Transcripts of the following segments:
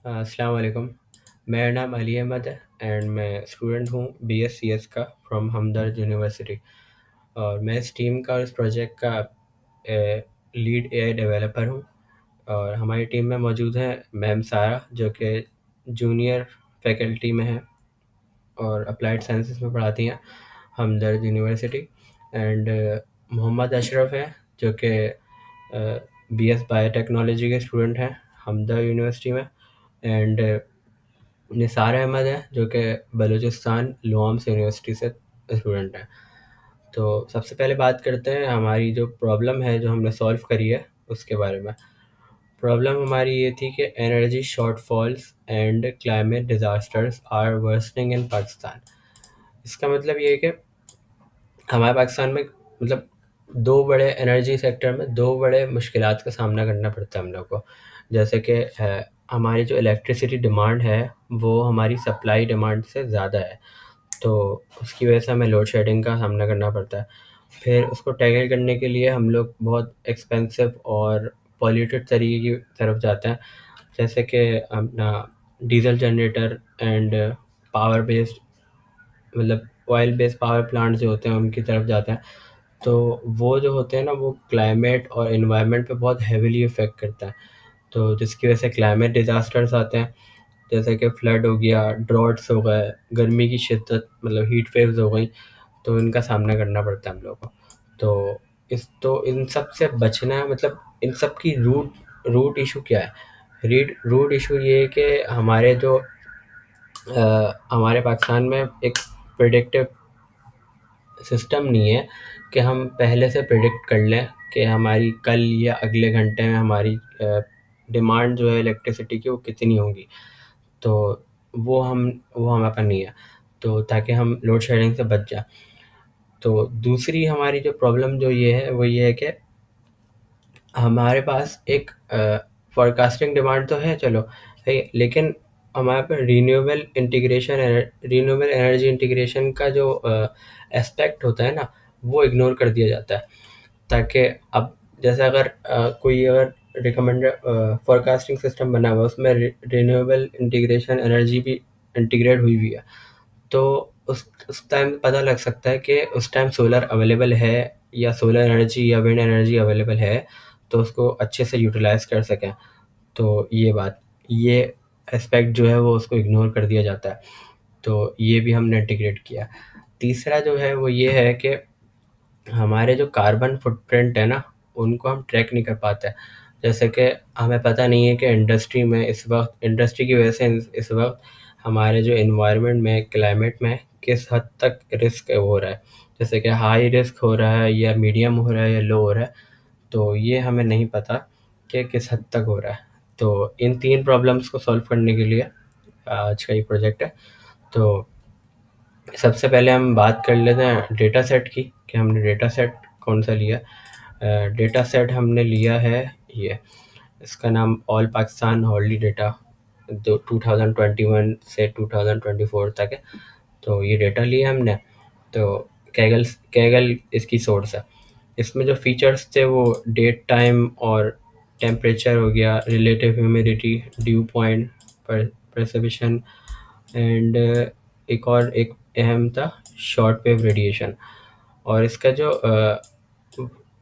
अस्सलाम वालेकुम। मेरा नाम अली अहमद है एंड मैं स्टूडेंट हूँ BScs का फ्रॉम हमदर्द यूनिवर्सिटी। और मैं इस टीम का और इस प्रोजेक्ट का लीड एआई डेवलपर हूँ। और हमारी टीम में मौजूद हैं मैम सारा जो कि जूनियर फैकल्टी में है और अप्लाइड साइंसेस में पढ़ाती हैं हमदर्द यूनिवर्सिटी। एंड मोहम्मद अशरफ है जो कि BS बायोटेक्नोलॉजी के स्टूडेंट हैं हमदर्द यूनिवर्सिटी में। एंड निसार अहमद है जो कि बलूचिस्तान लुआम्स यूनिवर्सिटी से स्टूडेंट हैं। तो सबसे पहले बात करते हैं हमारी जो प्रॉब्लम है जो हमने सॉल्व करी है उसके बारे में। प्रॉब्लम हमारी ये थी कि energy shortfalls and climate disasters are worsening in Pakistan. इसका मतलब ये है कि हमारे पाकिस्तान में मतलब दो बड़े एनर्जी सेक्टर में दो बड़े मुश्किलात का सामना करना पड़ता है हम लोग को। जैसे कि हमारी जो इलेक्ट्रिसिटी डिमांड है वो हमारी सप्लाई डिमांड से ज़्यादा है, तो उसकी वजह से हमें लोड शेडिंग का सामना करना पड़ता है। फिर उसको टैकल करने के लिए हम लोग बहुत एक्सपेंसिव और पॉल्यूटेड तरीके की तरफ जाते हैं, जैसे कि अपना diesel generator and power based मतलब ऑयल बेस्ड पावर प्लांट जो होते हैं उनकी तरफ जाते हैं। तो वो जो होते हैं ना वो क्लाइमेट और इन्वायरमेंट पे बहुत हेविली इफ़ेक्ट करता है, तो जिसकी वजह से क्लाइमेट डिज़ास्टर्स आते हैं, जैसे कि फ्लड हो गया, ड्रॉट्स हो गए, गर्मी की शिद्दत मतलब हीट वेव्स हो गई। तो इनका सामना करना पड़ता है हम लोगों को। तो इन सब से बचना है, मतलब इन सब की रूट इशू क्या है? रूट इशू ये है कि हमारे पाकिस्तान में एक प्रिडिक्टिव सिस्टम नहीं है कि हम पहले से प्रिडिक्ट कर लें कि हमारी कल या अगले घंटे में हमारी डिमांड जो है इलेक्ट्रिसिटी की वो कितनी होगी। तो वो हमारे पास नहीं है, तो ताकि हम लोड शेडिंग से बच जाए। तो दूसरी हमारी जो प्रॉब्लम जो ये है वो ये है कि हमारे पास एक फोरकास्टिंग डिमांड तो है, चलो है, लेकिन हमारे पास रीन्यूएबल एनर्जी इंटीग्रेशन का जो एस्पेक्ट होता है ना वो इग्नोर कर दिया जाता है। ताकि अब जैसे अगर कोई अगर रिकमेंडेड फोरकास्टिंग सिस्टम बना हुआ है उसमें रीन्यूएबल इंटीग्रेशन एनर्जी भी इंटीग्रेट हुई हुई है, तो उस टाइम पता लग सकता है कि उस टाइम सोलर अवेलेबल है या सोलर एनर्जी या विंड एनर्जी अवेलेबल है, तो उसको अच्छे से यूटिलाइज कर सकें। तो ये एस्पेक्ट जो है वो उसको इग्नोर कर दिया जाता है, तो ये भी हमने इंटीग्रेट किया। तीसरा जो है वो ये है कि हमारे जो कार्बन फुटप्रिंट है ना उनको हम ट्रैक नहीं कर पाते। जैसे कि हमें पता नहीं है कि इंडस्ट्री की वजह से इस वक्त हमारे जो इन्वायरमेंट में क्लाइमेट में किस हद तक रिस्क हो रहा है, जैसे कि हाई रिस्क हो रहा है या मीडियम हो रहा है या लो हो रहा है। तो ये हमें नहीं पता कि किस हद तक हो रहा है। तो इन तीन प्रॉब्लम्स को सॉल्व करने के लिए आज का ये प्रोजेक्ट है। तो सबसे पहले हम बात कर लेते हैं डेटा सेट की कि हमने डेटा सेट कौन सा लिया। डेटा सेट हमने लिया है ये, इसका नाम ऑल पाकिस्तान हॉर्ली डेटा 2021 से 2024 तक है। तो ये डेटा लिया हमने। तो कैगल इसकी सोर्स है। इसमें जो फीचर्स थे वो डेट टाइम और टेम्परेचर हो गया, relative humidity, due point, precipitation and एक अहम था शॉर्ट वेव रेडिएशन। और इसका जो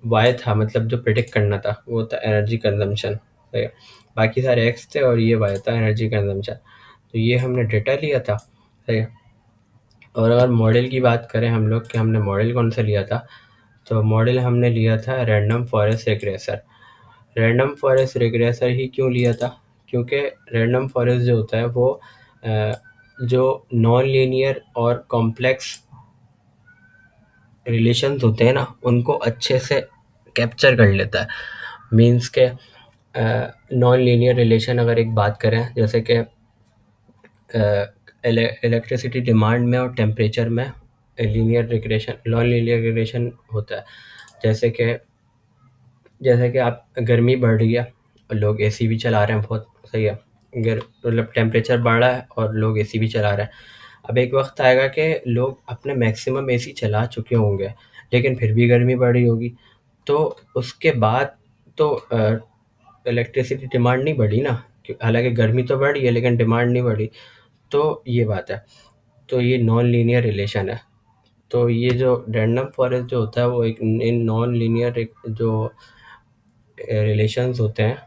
वाई था मतलब जो प्रिडिक्ट करना था वो था एनर्जी कंजम्पशन। सही है, बाकी सारे एक्स थे और ये वाई था एनर्जी कंजम्पशन। तो ये हमने डेटा लिया था। सही है। और अगर मॉडल की बात करें हम लोग कि हमने मॉडल कौन सा लिया था, तो मॉडल हमने लिया था random forest regressor. Random forest regressor ही क्यों लिया था? क्योंकि रैंडम फॉरेस्ट जो होता है वो जो नॉन लीनियर और कॉम्प्लेक्स रिलेशंस होते हैं ना उनको अच्छे से कैप्चर कर लेता है। मीन्स के नॉन लीनियर रिलेशन अगर एक बात करें, जैसे कि इलेक्ट्रिसिटी डिमांड में और टेम्परेचर में नॉन लीनियर रिलेशन होता है। जैसे कि आप गर्मी बढ़ रही है और लोग एसी भी चला रहे हैं बहुत। सही है, मतलब टेम्परेचर बढ़ रहा है और लोग एसी भी चला रहे हैं। अब एक वक्त आएगा कि लोग अपने मैक्सिमम एसी चला चुके होंगे लेकिन फिर भी गर्मी बढ़ रही होगी, तो उसके बाद तो इलेक्ट्रिसिटी डिमांड नहीं बढ़ी ना, हालांकि गर्मी तो बढ़ी है लेकिन डिमांड नहीं बढ़ी। तो ये बात है। तो ये नॉन लीनियर रिलेशन है। तो ये जो रैंडम फॉरेस्ट जो होता है वो एक इन नॉन लीनियर एक जो रिलेशंस होते हैं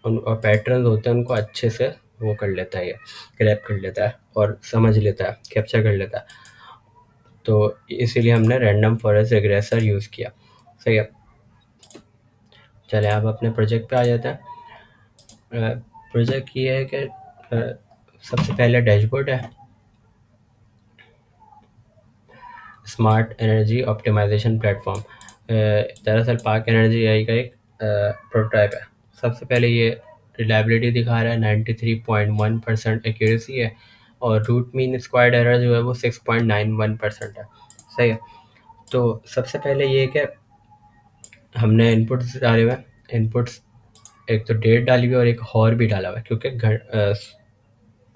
और पैटर्न्स होते हैं उनको अच्छे से वो कर लेता है, ये ग्रैब कर लेता है और समझ लेता है, कैप्चर कर लेता है। तो इसीलिए हमने रैंडम फॉरेस्ट रिग्रेसर यूज़ किया। सही है। चले अब अपने प्रोजेक्ट पे आ जाते हैं। प्रोजेक्ट ये है कि सबसे पहले डैशबोर्ड है, स्मार्ट एनर्जी ऑप्टिमाइजेशन प्लेटफॉर्म। दरअसल पार्क एनर्जी आई का एक प्रोटोटाइप है। सबसे पहले ये रिलायबिलिटी दिखा रहा है, 93.1% एक्यूरेसी है, और रूट मीन स्क्वायर्ड एरर जो है वो 6.91% है। सही है। तो सबसे पहले ये कि हमने इनपुट्स डाले हुए हैं। इनपुट्स एक तो डेट डाली हुई है और एक हॉर भी डाला हुआ है, क्योंकि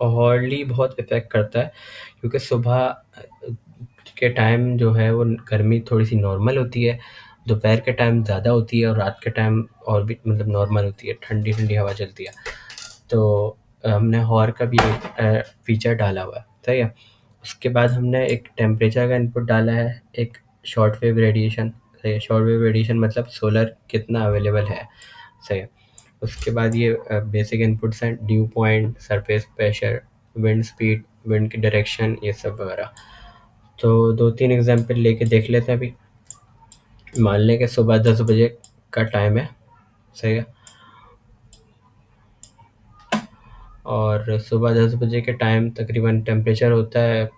हॉर्ली बहुत इफेक्ट करता है, क्योंकि सुबह के टाइम जो है वो गर्मी थोड़ी सी नॉर्मल होती है, दोपहर के टाइम ज़्यादा होती है और रात के टाइम और भी मतलब नॉर्मल होती है, ठंडी ठंडी हवा चलती है। तो हमने हॉर का भी एक फीचर डाला हुआ है। सही है। उसके बाद हमने एक टेम्परेचर का इनपुट डाला है, एक शॉर्ट वेव रेडिएशन। सही है। शॉर्ट वेव रेडिएशन मतलब सोलर कितना अवेलेबल है। सही है। उसके बाद ये बेसिक इनपुट्स हैं, due point, surface pressure, wind speed, wind की डायरेक्शन, ये सब वगैरह। तो 2-3 एग्जांपल लेके देख लेते हैं अभी। मान लें कि सुबह 10 बजे का टाइम है। सही है। और सुबह 10 बजे के टाइम तकरीबन टेम्परेचर होता है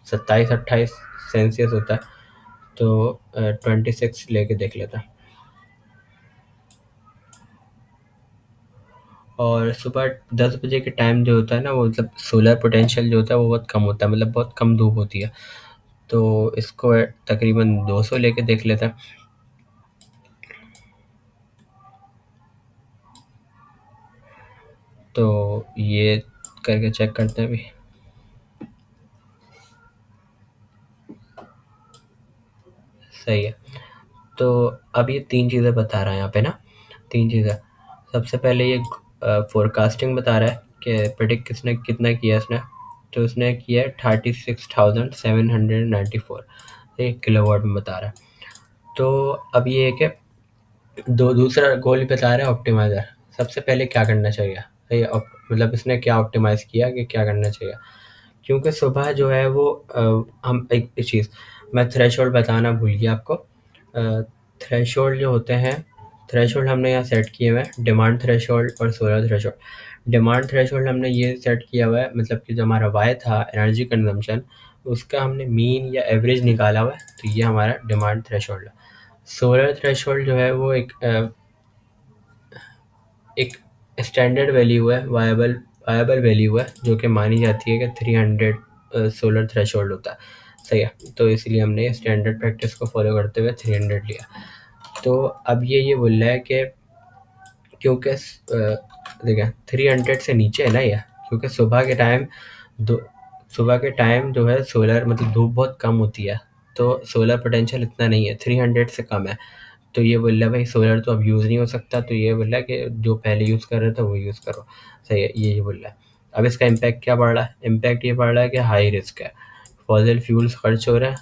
27-28 सेल्सियस होता है। तो 26 लेके देख लेते हैं। और सुबह 10 बजे के टाइम जो होता है ना, वो मतलब सोलर पोटेंशियल जो होता है वो बहुत कम होता है, मतलब बहुत कम धूप होती है। तो इसको तकरीबन 200 लेके देख लेते हैं। तो ये करके चेक करते हैं अभी। सही है। तो अब ये 3 चीज़ें बता रहा है यहाँ पे ना, 3 चीज़ें। सबसे पहले ये फोरकास्टिंग बता रहा है कि प्रेडिक्ट किसने कितना किया इसने। तो उसने किया है 36,794, एक किलोवाट में बता रहा है। तो अब ये है कि दूसरा गोल बता रहा है ऑप्टिमाइज़र। सबसे पहले क्या करना चाहिए, ये मतलब इसने क्या ऑप्टिमाइज़ किया कि क्या करना चाहिए। क्योंकि सुबह जो है वो हम एक चीज़ मैं थ्रेशोल्ड बताना भूल गया आपको। थ्रेशोल्ड जो होते हैं, थ्रेशोल्ड हमने यहाँ सेट किए हुए हैं, डिमांड थ्रेशोल्ड और सोलर थ्रेशोल्ड। डिमांड थ्रेशोल्ड हमने ये सेट किया हुआ है, मतलब कि जो हमारा वाई था एनर्जी कंजम्पशन, उसका हमने मीन या एवरेज निकाला हुआ है, तो ये हमारा डिमांड थ्रेशोल्ड है। सोलर थ्रेशोल्ड जो है वो एक स्टैंडर्ड वैल्यू है, वायबल वायबल वैल्यू है, जो कि मानी जाती है कि 300 सोलर थ्रेशोल्ड होता है। सही है। तो इसलिए हमने स्टैंडर्ड प्रैक्टिस को फॉलो करते हुए 300 लिया। तो अब ये बोल रहा है कि क्योंकि देखिए 300 से नीचे है ना ये, क्योंकि दो सुबह के टाइम जो है सोलर मतलब धूप बहुत कम होती है, तो सोलर पोटेंशियल इतना नहीं है, 300 से कम है। तो ये बोल रहा है भाई सोलर तो अब यूज़ नहीं हो सकता, तो ये बोल रहा है कि जो पहले यूज़ कर रहे थे वो यूज़ करो। सही है। ये बोल रहा है। अब इसका इम्पैक्ट क्या पड़ रहा है, इम्पैक्ट ये पड़ रहा है कि हाई रिस्क है, फॉसिल फ्यूल्स खर्च हो रहा है,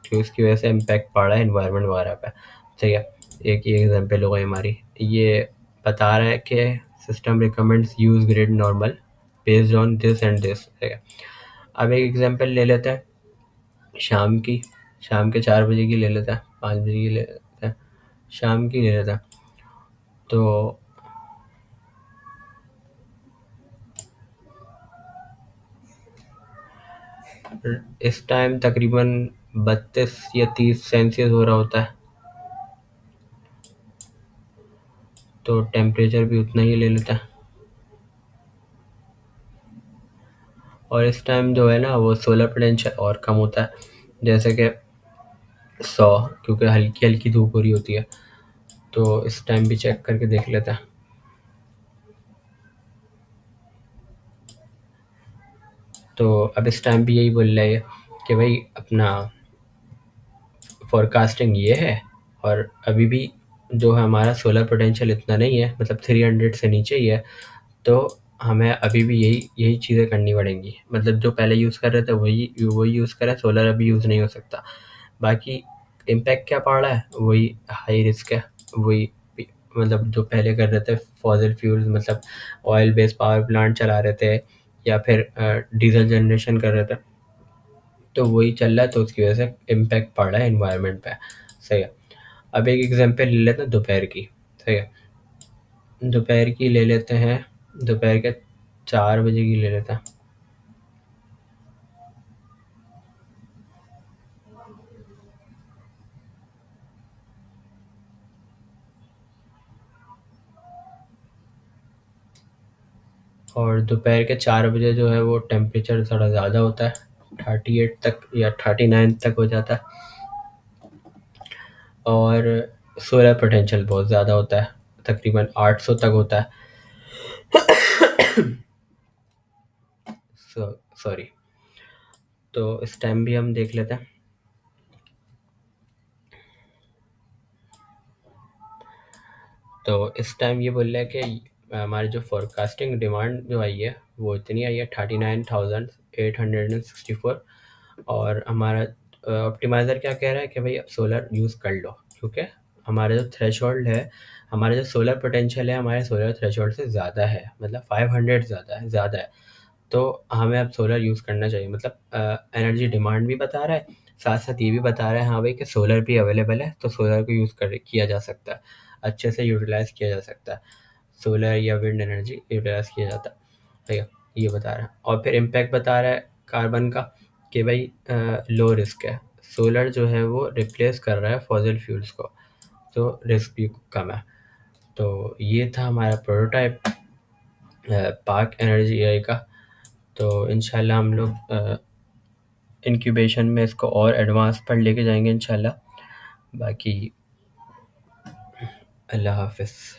तो इसकी वजह से इम्पैक्ट पड़ रहा है इन्वायरमेंट वगैरह पे। सही है। एक ये एग्जाम्पल हो गई हमारी। ये बता रहा है कि system recommends use grid normal based on this and this. ठीक है। अब एक एग्जांपल ले लेते हैं शाम की, शाम के 4 बजे की ले लेते हैं, 5 बजे की ले लेते हैं, शाम की ले लेते हैं। तो इस टाइम तकरीबन 32 या 30 सेल्सियस हो रहा होता है, तो टेम्परेचर भी उतना ही ले लेता है। और इस टाइम जो है ना वो सोलर पोटेंशियल और कम होता है, जैसे कि 100, क्योंकि हल्की हल्की धूप हो रही होती है। तो इस टाइम भी चेक करके देख लेते हैं। तो अब इस टाइम भी यही बोल रहा है कि भाई अपना फोरकास्टिंग ये है, और अभी भी जो है हमारा सोलर पोटेंशियल इतना नहीं है, मतलब 300 से नीचे ही है। तो हमें अभी भी यही यही चीज़ें करनी पड़ेंगी, मतलब जो पहले यूज़ कर रहे थे वही वही यूज़ करें, सोलर अभी यूज़ नहीं हो सकता। बाकी इम्पैक्ट क्या पड़ रहा है, वही हाई रिस्क है, वही मतलब जो पहले कर रहे थे फॉसिल फ्यूल्स, मतलब ऑयल बेस्ड पावर प्लांट चला रहे थे या फिर डीजल जनरेशन कर रहे थे, तो वही चल रहा है, तो उसकी वजह से इम्पैक्ट पड़ रहा है इन्वायरमेंट पे। सही है। अब एक एग्जांपल ले लेते हैं दोपहर की। सही है। दोपहर की ले लेते हैं, दोपहर के 4 बजे की ले लेते हैं। और दोपहर के 4 बजे जो है वो टेम्परेचर थोड़ा ज़्यादा होता है, 38 तक या 39 तक हो जाता है, और सोलर पोटेंशियल बहुत ज़्यादा होता है, तकरीबन 800 तक होता है। सॉरी। तो इस टाइम भी हम देख लेते हैं। तो इस टाइम ये बोल रहा है कि हमारी जो फोरकास्टिंग डिमांड जो आई है वो इतनी आई है 39,864, और हमारा ऑप्टिमाइज़र क्या कह रहा है कि भाई अब सोलर यूज़ कर लो, क्योंकि हमारा जो थ्रेशोल्ड है, हमारा जो सोलर पोटेंशियल है हमारे सोलर थ्रेशोल्ड से ज़्यादा है, मतलब 500 ज़्यादा है। तो हमें अब सोलर यूज़ करना चाहिए, मतलब एनर्जी डिमांड भी बता रहा है, साथ साथ ये भी बता रहा है हाँ भाई कि सोलर भी अवेलेबल है, तो सोलर को यूज़ कर किया जा सकता है, अच्छे से यूटिलाइज़ किया जा सकता है, सोलर या विंड एनर्जी यूटिलाइज़ किया जाता है। ठीक है, ये बता रहा है। और फिर इम्पैक्ट बता रहा है कार्बन का, कि भाई लो रिस्क है, सोलर जो है वो रिप्लेस कर रहा है फॉसिल फ्यूल्स को, तो रिस्क भी कम है। तो ये था हमारा प्रोटोटाइप पार्क एनर्जी एआई का। तो इंशाल्लाह हम लोग इंक्यूबेशन में इसको और एडवांस पर लेके जाएंगे इंशाल्लाह। बाकी अल्लाह हाफिज़।